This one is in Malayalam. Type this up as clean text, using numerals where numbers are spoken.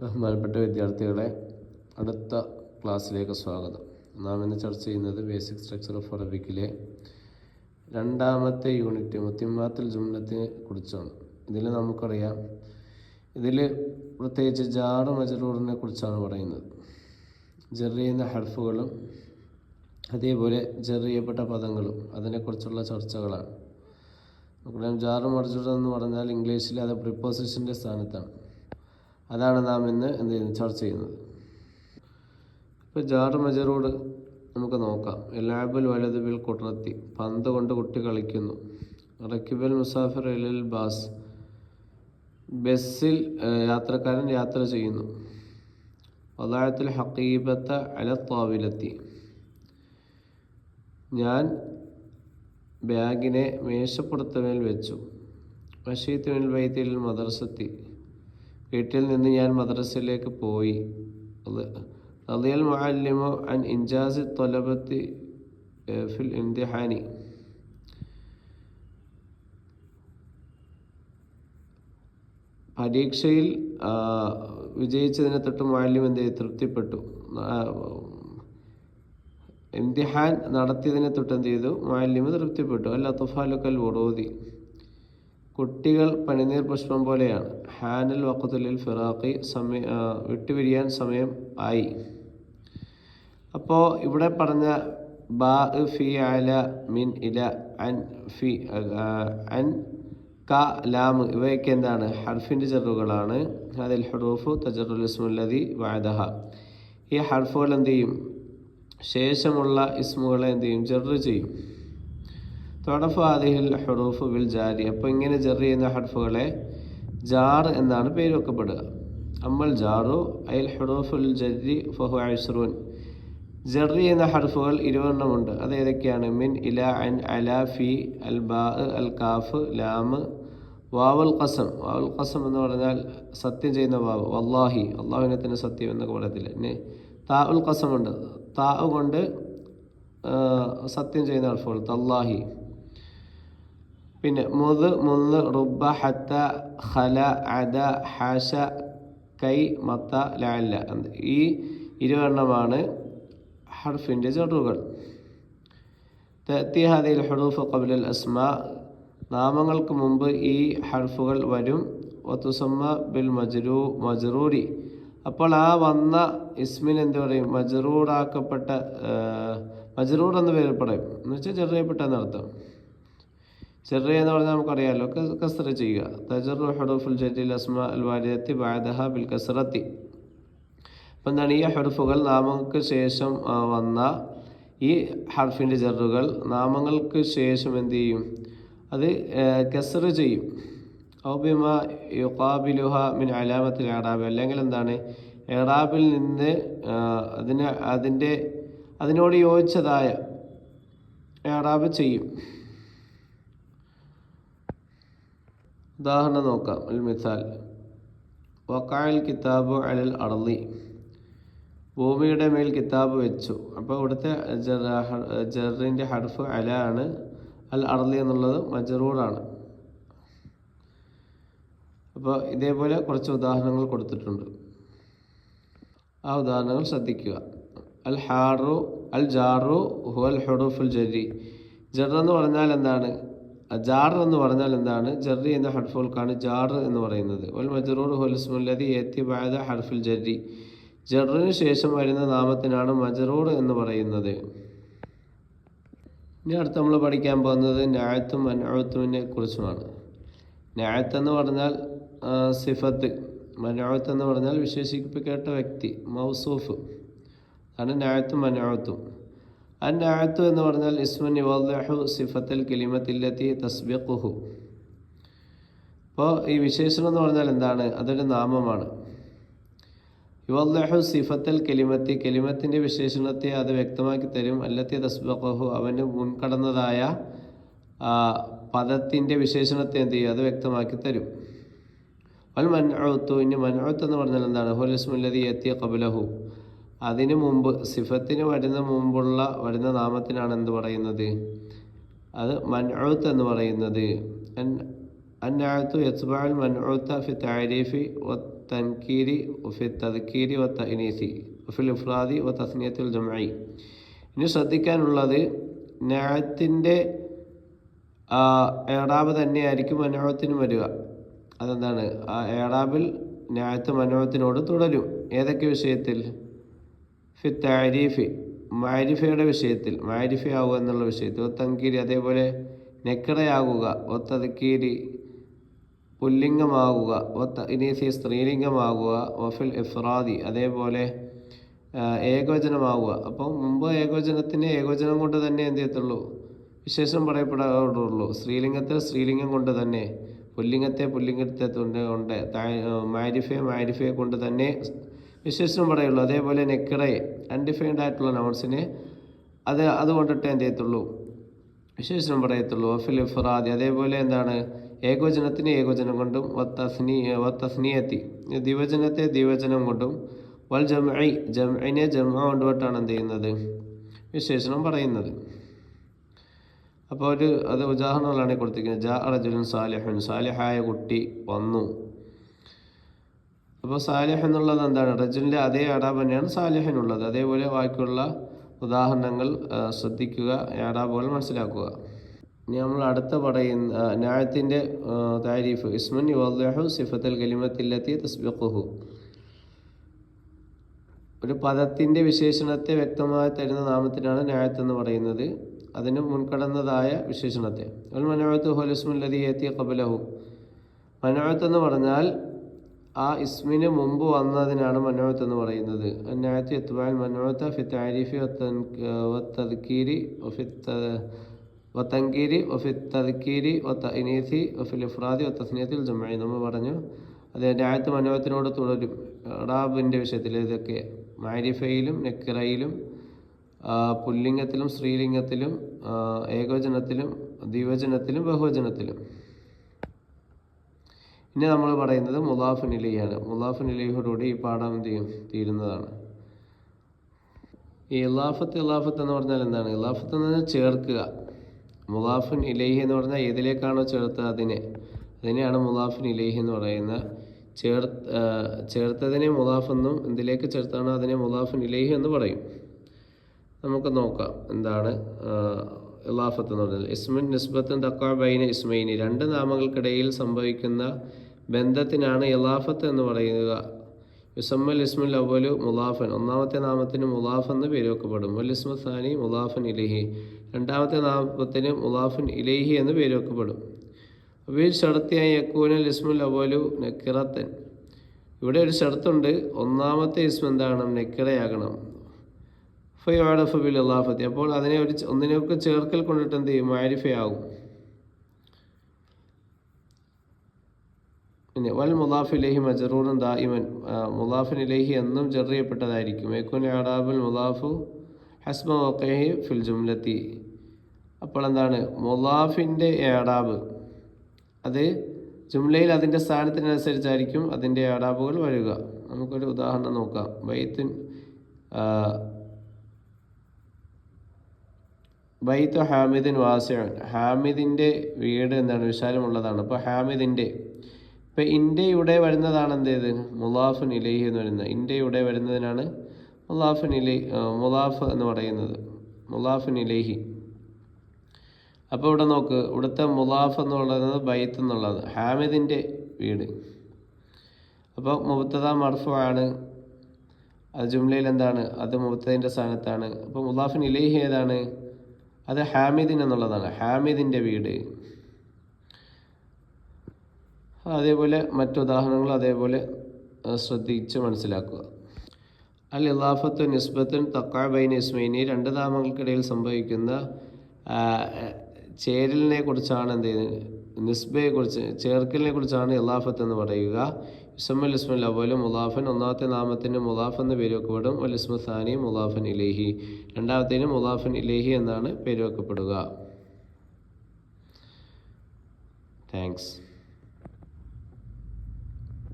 ബഹുമാനപ്പെട്ട വിദ്യാർത്ഥികളെ, അടുത്ത ക്ലാസ്സിലേക്ക് സ്വാഗതം. നാം ഇന്ന് ചർച്ച ചെയ്യുന്നത് ബേസിക് സ്ട്രക്ചർ ഓഫ് അറബിക്കിലെ രണ്ടാമത്തെ യൂണിറ്റ് മുത്തിമാത്തുൽ ജുംലത്തിനെ കുറിച്ചാണ്. ഇതിൽ നമുക്കറിയാം, ഇതിൽ പ്രത്യേകിച്ച് ജാർ മജ്റൂറിനെ കുറിച്ചാണ് പറയുന്നത്. ജർ ചെയ്യുന്ന ഹർഫുകളും അതേപോലെ ജർ ചെയ്യപ്പെട്ട പദങ്ങളും അതിനെക്കുറിച്ചുള്ള ചർച്ചകളാണ്. നമുക്കറിയാം, ജാർ മജ്റൂർ എന്ന് പറഞ്ഞാൽ ഇംഗ്ലീഷിൽ അത് പ്രിപ്പോസിഷൻ്റെ സ്ഥാനത്താണ്. അതാണ് നാം ഇന്ന് ചർച്ച ചെയ്യുന്നത്. ഇപ്പോൾ ജാർ മജ്റൂർ നമുക്ക് നോക്കാം. യൽഅബുൽ വലദു ബിൽ ഖുർറത്തി, പന്ത് കൊണ്ട് കുട്ടി കളിക്കുന്നു. റക്കിബൽ മുസാഫിർ ഇലൽ ബാസ്, ബസ്സിൽ യാത്രക്കാരൻ യാത്ര ചെയ്യുന്നു. വദഅത്തുൽ ഹഖീബത അല ത്വാവിലത്തി, ഞാൻ ബാഗിനെ മേശപ്പുറത്തുമേൽ വെച്ചു. മശീതു മിനൽ ബൈതി ഇലൽ മദ്രസത്തി, വീട്ടിൽ നിന്ന് ഞാൻ മദ്രസയിലേക്ക് പോയി. റളിയൽ മുഅല്ലിമു അൻ ഇൻജാസി ത്വലബത്തി ഫിൽ ഇംതിഹാനി, പരീക്ഷയിൽ വിജയിച്ചതിനെ തൊട്ട് മുഅല്ലിം തൃപ്തിപ്പെട്ടു. ഇംതിഹാൻ നടത്തിയതിനെ തൊട്ട് എന്ത് ചെയ്തു? മുഅല്ലിം തൃപ്തിപ്പെട്ടു. അൽ അത്ഫാലു കൽ വുറൂദി, കുട്ടികൾ പനിനീർ പുഷ്പം പോലെയാണ്. ഹാനൽ വഖ്തുലിൽ ഫിറാഖി, വിട്ടുപിരിയാൻ സമയം ആയി. അപ്പോൾ ഇവിടെ പറഞ്ഞ ബാ, ഫി, അല, മിൻ, ഇല, അൻ, ഫി, അൻ, ക, ലാം ഇവയൊക്കെ എന്താണ്? ഹർഫിൻ്റെ ജറുകളാണ്. അതിൽ ഹുറൂഫു തജറുൽ ഇസ്മുല്ലദി ബഅദഹ, ഈ ഹർഫുകൾ എന്ത് ചെയ്യും? ശേഷമുള്ള ഇസ്മുകളെ എന്ത് ചെയ്യും? ജറ് ചെയ്യും. തൊടഫ് ആദിഹിൽ ഹുറൂഫ് ബിൽ ജാരി, അപ്പോൾ ഇങ്ങനെ ജർ ചെയ്യുന്ന ഹർഫുകളെ ജാർ എന്നാണ് പേര് വെക്കപ്പെടുക. അമ്മൽ ജാറു അയൽ ഹുറൂഫുൽ ജരി ഫഹു അശ്റൂൻ, ജർ ചെയ്യുന്ന ഹർഫുകൾ 20 ഉണ്ട്. അത് ഏതൊക്കെയാണ്? മിൻ, ഇല, അൻ, അല, ഫി, അൽ ബാ, അൽ കാഫ്, ലാം, വാവുൽ ഖസം. വാവുൽ ഖസം എന്ന് പറഞ്ഞാൽ സത്യം ചെയ്യുന്ന വാവ്. വല്ലാഹി, അള്ളാഹുവിനെ തന്നെ സത്യം എന്നൊക്കെ പറയത്തില്ല. പിന്നെ താ ഉൽ ഖസം ഉണ്ട്, താ കൊണ്ട് സത്യം ചെയ്യുന്ന ഹർഫുകൾ. തല്ലാഹി. പിന്നെ മുദ്, മുന്ന്, റുബ, ഹത്ത, ഖല, അദ, ഹാഷ, കൈ, മത്ത, ലഅല്ല. ഈ 20 ഹർഫിൻ്റെ ജറുകൾ. തഅതി ഹാദിഹിൽ ഹുറൂഫ് ഖബ്ലൽ അസ്മാ, നാമങ്ങൾക്ക് മുമ്പ് ഈ ഹർഫുകൾ വരും. വതുസമ്മ ബിൽ മജ്റൂരി, അപ്പോൾ ആ വന്ന ഇസ്മിന് എന്ത് പറയും? മജ്റൂറാക്കപ്പെട്ട, മജ്റൂർ എന്ന് പേര് പറയും. എന്ന് വെച്ചാൽ ജർ ചെയ്യപ്പെട്ടെന്നർത്ഥം. ജർ എന്ന് പറഞ്ഞാൽ നമുക്കറിയാമല്ലോ, കസ്റ ചെയ്യുക. തജറു ഹുറൂഫുൽ ജരിൽ അസ്മാ അൽ വാരിദത്തി ബഅദഹ ബിൽ കസ്റത്തി. അപ്പം എന്താണ്? ഈ ഹർഫുകൾ നാമങ്ങൾക്ക് ശേഷം വന്ന ഈ ഹർഫിൻ്റെ ജറുകൾ നാമങ്ങൾക്ക് ശേഷം എന്ത് ചെയ്യും? അത് കസ്റ ചെയ്യും. ഔ ബിമ യുഖാബിലുഹ മിൻ അലാമത്തിൽ ഇഅറാബ്, അല്ലെങ്കിൽ എന്താണ്? ഇഅറാബിൽ നിന്ന് അതിനോട് യോജിച്ചതായ ഇഅറാബ് ചെയ്യും. ഉദാഹരണം നോക്കാം. അൽ മിസാൽ, വഖഅൽ കിതാബു അലൽ അർളി, ഭൂമിയുടെ മേൽ കിതാബ് വെച്ചു. അപ്പോൾ ഇവിടുത്തെ ജറിൻ്റെ ഹർഫ് അല ആണ്. അൽ അർളി എന്നുള്ളത് മജ്റൂറാണ്. അപ്പോൾ ഇതേപോലെ കുറച്ച് ഉദാഹരണങ്ങൾ കൊടുത്തിട്ടുണ്ട്. ആ ഉദാഹരണങ്ങൾ ശ്രദ്ധിക്കുക. അൽ ഹാറു അൽ ജാറു ഹുവൽ ഹുറൂഫുൽ ജരി, ജർ എന്ന് പറഞ്ഞാൽ എന്താണ്? ജാർ എന്ന് പറഞ്ഞാൽ എന്താണ്? ജർ എന്ന ഹർഫുകൾക്കാണ് ജാർ എന്ന് പറയുന്നത്. വൽ മജ്റൂർ ഹുവൽ ഇസ്മുല്ലദി യഅതി ബഅദ ഹർഫിൽ ജരി, ജറിന് ശേഷം വരുന്ന നാമത്തിനാണ് മജ്റൂർ എന്ന് പറയുന്നത്. ഇനി അടുത്ത് നമ്മൾ പഠിക്കാൻ പോകുന്നത് നഅത്തും മൻഊത്തുവിനെ കുറിച്ചുമാണ്. നഅത്ത് എന്ന് പറഞ്ഞാൽ സിഫത്ത്, മൻഊത്ത് എന്ന് പറഞ്ഞാൽ വിശേഷിപ്പിക്കപ്പെട്ട വ്യക്തി, മൗസൂഫ്. അതാണ് നഅത്തും മൻഊത്തും. അൻ-നഅത്തു എന്ന് പറഞ്ഞാൽ ഇസ്മുൻ യുവദ്ദിഹു സിഫത്തൽ കലിമത്തില്ലത്തി തസ്ബിഖുഹു. അപ്പോൾ ഈ വിശേഷണം എന്ന് പറഞ്ഞാൽ എന്താണ്? അതൊരു നാമമാണ്. യുവദ്ദിഹു സിഫത്തൽ കലിമത്തി, കലിമത്തിൻ്റെ വിശേഷണത്തെ അത് വ്യക്തമാക്കി തരും. അല്ലത്തി തസ്ബിഖുഹു, അവന് മുൻകടന്നതായ പദത്തിൻ്റെ വിശേഷണത്തെ എന്ത് ചെയ്യും? അത് വ്യക്തമാക്കി തരും. വൽ മൻഊത്തു, ഇനി മൻഊത്ത് എന്ന് പറഞ്ഞാൽ എന്താണ്? ഹുവൽ ഇസ്മുല്ലദി യഅതി ഖബ്ലഹു, അതിന് മുമ്പ്, സിഫത്തിന് വരുന്ന നാമത്തിനാണ് എന്ത് പറയുന്നത്? അത് മൻഊത്ത് എന്ന് പറയുന്നത്. അൻ-നഅ്തു യത്ബഉൽ മൻഊത്ത ഫി തഅരീഫി തൻകീരി വഫി തദ്കീരി വ തഅനീസി വഫിൽ ഇഫ്രാദി വ തസ്നിയത്തുൽ ജംഇ. ഇനി ശ്രദ്ധിക്കാനുള്ളത് നഅത്തിൻ്റെ ഇഅ്റാബ് തന്നെയായിരിക്കും മൻഊത്തിനും വരിക. അതെന്താണ്? ആ ഇഅ്റാബിൽ നഅത്ത് മൻഊത്തിനോട് തുടരും. ഏതൊക്കെ വിഷയത്തിൽ? ഫി തഅരീഫി, മാരിഫയുടെ വിഷയത്തിൽ, മാരിഫയാവുക എന്നുള്ള വിഷയത്തിൽ. വ തൻകീരി, അതേപോലെ നെക്കറയാകുക. വ തദ്കീരി, പുല്ലിംഗമാകുക. വ തഅനീസി, സ്ത്രീലിംഗമാകുക. വഫിൽ ഇഫ്രാദി, അതേപോലെ ഏകവചനമാവുക. അപ്പം മുമ്പ് ഏകവചനത്തിന് ഏകവചനം കൊണ്ട് തന്നെ എന്ത് ചെയ്യത്തുള്ളൂ? വിശേഷണം പറയപ്പെടാറുള്ളൂ. സ്ത്രീലിംഗത്തെ സ്ത്രീലിംഗം കൊണ്ട് തന്നെ, പുല്ലിംഗത്തെ പുല്ലിംഗത്തെ കൊണ്ട്, മാരിഫയെ കൊണ്ട് തന്നെ വിശേഷണം പറയുള്ളൂ. അതേപോലെ നെക്കിറയെ അൺഡിഫൈൻഡ് ആയിട്ടുള്ള നൗൺസിനെ അതുകൊണ്ടിട്ട് എന്ത് ചെയ്യത്തുള്ളൂ? വിശേഷണം പറയത്തുള്ളൂ. വഫിൽ ഇഫ്രാദി, അതേപോലെ എന്താണ്? ഏകവചനത്തിന് ഏകവചനം കൊണ്ടും, തസ്നിയത്തി ദ്വിവചനത്തെ ദ്വിവചനം കൊണ്ടും, വൽ ജംഇ ജംഇനെ ജംഅ കൊണ്ടുപോയിട്ടാണ് എന്ത് ചെയ്യുന്നത്? വിശേഷണം പറയുന്നത്. അപ്പോൾ അത് ഉദാഹരണങ്ങളാണ് കൊടുത്തിരിക്കുന്നത്. ജാ റജുലുൻ സാലിഹുൻ, സാലിഹായ കുട്ടി വന്നു. അപ്പോൾ സാലിഹ് എന്നുള്ളത് എന്താണ്? റജുലിൻ്റെ അതേ ഇഅ്റാബ് തന്നെയാണ് സാലിഹിനുള്ളത്. അതേപോലെ ബാക്കിയുള്ള ഉദാഹരണങ്ങൾ ശ്രദ്ധിക്കുക, ഇഅ്റാബുകൾ മനസ്സിലാക്കുക. ഇനി നമ്മൾ അടുത്ത പറയുന്ന നഅത്തിൻ്റെ താരീഫ്. ഇസ്മുൻ യുവദ്ദിഹു സിഫത്തുൽ കലിമത്തില്ലത്തി തസ്ബിഖുഹു. ഒരു പദത്തിൻ്റെ വിശേഷണത്തെ വ്യക്തമായി തരുന്ന നാമത്തിനാണ് നഅത്ത് എന്ന് പറയുന്നത്, അതിന് മുൻകടന്നതായ വിശേഷണത്തെ. അൽ മൻഊത്ത് ഹുവൽ ഇസ്മുൽ ലദീ യഅതി ഖബ്ലഹു. മൻഊത്ത് എന്ന് പറഞ്ഞാൽ ആ ഇസ്മിന് മുമ്പ് വന്നതിനാണ് മൻഊത്ത് എന്ന് പറയുന്നത്. നഅത്ത് യത്ബഉൽ മൻഊത്ത ഫി തഅരീഫി വ തദ്കീരി വ തൻകീരി വഫി തദ്കീരി വ തഅനീസി വഫിൽ ഇഫ്രാദി വ തസ്നിയത്തിൽ ജംഇ. നമ്മൾ പറഞ്ഞു അത് നഅത്ത് മൻഊത്തിനോട് തുടരും. ഇഅ്റാബിൻ്റെ വിഷയത്തിൽ ഇതൊക്കെ മാരിഫയിലും നെക്കിറയിലും പുല്ലിംഗത്തിലും സ്ത്രീലിംഗത്തിലും ഏകവചനത്തിലും ദ്വിവചനത്തിലും ബഹുവചനത്തിലും. ഇനി നമ്മൾ പറയുന്നത് മുളാഫുൻ ഇലൈഹിയാണ്. മുളാഫുൻ ഇലൈഹിയോടുകൂടി ഈ പാഠം എന്ത് ചെയ്യും? തീരുന്നതാണ്. ഈ ഇളാഫത്ത് എന്ന് പറഞ്ഞാൽ എന്താണ്? ഇളാഫത്ത് എന്ന് പറഞ്ഞാൽ ചേർക്കുക. മുളാഫുൻ ഇലൈഹി എന്ന് പറഞ്ഞാൽ ഏതിലേക്കാണോ ചേർത്തത് അതിനെയാണ് മുളാഫുൻ ഇലൈഹി എന്ന് പറയുന്നത്. ചേർത്തതിനെ മുളാഫെന്നും എന്തിലേക്ക് ചേർത്താണോ അതിനെ മുളാഫുൻ ഇലൈഹി എന്ന് പറയും. നമുക്ക് നോക്കാം എന്താണ് ഇളാഫത്ത് എന്ന് പറഞ്ഞാൽ. ഇസ്മുൻ നിസ്ബത്തുൻ തഖഅ ബൈന ഇസ്മൈനി, രണ്ട് നാമങ്ങൾക്കിടയിൽ സംഭവിക്കുന്ന ബന്ധത്തിനാണ് ഇളാഫത്ത് എന്ന് പറയുക. യുസമ്മൽ ഇസ്മുൽ അവ്വലു മുളാഫൻ, ഒന്നാമത്തെ നാമത്തിന് മുളാഫ് എന്ന് പേര് വെക്കപ്പെടും. വൽ ഇസ്മു സാനി മുളാഫൻ ഇലൈഹി, രണ്ടാമത്തെ നാമത്തിന് മുളാഫൻ ഇലൈഹി എന്ന് പേര് വെക്കപ്പെടും. അപ്പോൾ ഷർത്തിയായി യക്കൂനൽ ഇസ്മുൽ അവ്വലു നക്കിറത്തൻ, ഇവിടെ ഒരു ഷർത്തുണ്ട്, ഒന്നാമത്തെ ഇസ്മ എന്താണ്? നെക്കിറയാകണം. ഫയുഅറഫു ബിൽ ഇളാഫത്തി, അപ്പോൾ അതിനെ ഒന്നിനൊക്കെ ചേർക്കൽ കൊണ്ടിട്ട് എന്ത് ചെയ്യും? മാരിഫയാകും. പിന്നെ വൽ മുളാഫ് ഇലൈഹി മജ്റൂറുൻ ദായിമൻ, മുളാഫിൻ ഇലൈഹി എന്നും ജർ ചെയ്യപ്പെട്ടതായിരിക്കും. യകുൻ ഇഅ്റാബുൽ മുളാഫു ഹസ്ബ വഖഇഹി ഫിൽ ജുംലത്തി, അപ്പോൾ എന്താണ്? മുളാഫിൻ്റെ ഇഅ്റാബ് അത് ജുംലയിൽ അതിൻ്റെ സ്ഥാനത്തിനനുസരിച്ചായിരിക്കും അതിൻ്റെ ഇഅ്റാബുകൾ വരിക. നമുക്കൊരു ഉദാഹരണം നോക്കാം. ബൈത്ത് ഹാമിദിൻ വാസിഉൻ, ഹാമിദിൻ്റെ വീട് എന്താണ്? വിശാലമുള്ളതാണ്. അപ്പോൾ ഹാമിദിൻ്റെ, ഇപ്പം ഇൻ്റെ ഇവിടെ വരുന്നതാണ് എന്തേത്? മുളാഫുൻ ഇലൈഹി എന്ന് പറയുന്നത്. ഇൻ്റെ ഇവിടെ വരുന്നതിനാണ് മുളാഫ് എന്ന് പറയുന്നത്, മുളാഫുൻ ഇലൈഹി. അപ്പോൾ ഇവിടെ നോക്ക്, ഇവിടുത്തെ മുളാഫ് എന്ന് പറയുന്നത് ബൈത്ത് എന്നുള്ളത്, ഹാമിദിൻ്റെ വീട്. അപ്പോൾ മുബ്തദ മർഫു ആണ്, അത് ജുംലയിൽ എന്താണ്? അത് മുബ്തദിൻ്റെ സ്ഥാനത്താണ്. അപ്പോൾ മുളാഫുൻ ഇലൈഹി ഏതാണ്? അത് ഹാമിദിൻ എന്നുള്ളതാണ്, ഹാമിദിൻ്റെ വീട്. അതേപോലെ മറ്റുദാഹരണങ്ങൾ അതേപോലെ ശ്രദ്ധിച്ച് മനസ്സിലാക്കുക. അൽ ഇളാഫത്തു നിസ്ബത്തുൻ തഖഅ ബൈന ഇസ്മൈനി, രണ്ട് നാമങ്ങൾക്കിടയിൽ സംഭവിക്കുന്ന ചേരലിനെ കുറിച്ചാണ് എന്ത് ചെയ്യുന്നത്? നിസ്ബയെ കുറിച്ച്, ചേർക്കലിനെ കുറിച്ചാണ് ഇളാഫത്ത് എന്ന് പറയുക. ഇസ്മുൽ ഇസ്മുൽ അവ്വലു മുളാഫൻ, ഒന്നാമത്തെ നാമത്തിന് മുളാഫ് എന്ന് പേര് വെക്കപ്പെടും. വൽ ഇസ്മു സാനി മുളാഫൻ ഇലൈഹി, രണ്ടാമത്തേന് മുളാഫൻ ഇലൈഹി എന്നാണ് പേര് വെക്കപ്പെടുക. താങ്ക്സ്.